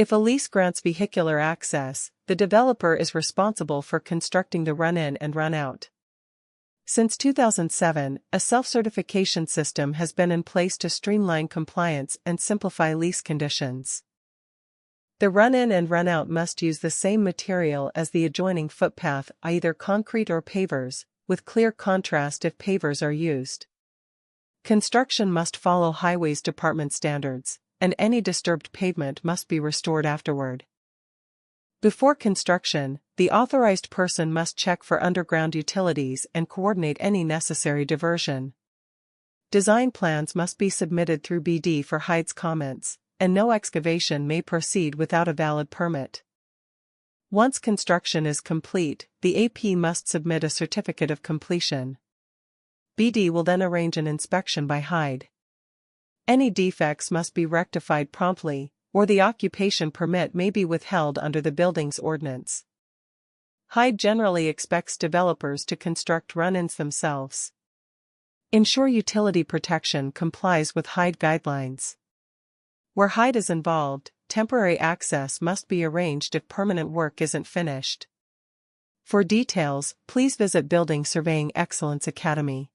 If a lease grants vehicular access, the developer is responsible for constructing the run-in and run-out. Since 2007, a self-certification system has been in place to streamline compliance and simplify lease conditions. The run-in and run-out must use the same material as the adjoining footpath, either concrete or pavers, with clear contrast if pavers are used. Construction must follow Highways Department standards, and any disturbed pavement must be restored afterward. Before construction, the authorized person must check for underground utilities and coordinate any necessary diversion. Design plans must be submitted through BD for HIDE's comments, and no excavation may proceed without a valid permit. Once construction is complete, the AP must submit a certificate of completion. BD will then arrange an inspection by HIDE. Any defects must be rectified promptly, or the occupation permit may be withheld under the building's ordinance. HIDE generally expects developers to construct run-ins themselves. Ensure utility protection complies with HIDE guidelines. Where HIDE is involved, temporary access must be arranged if permanent work isn't finished. For details, please visit Building Surveying Excellence Academy.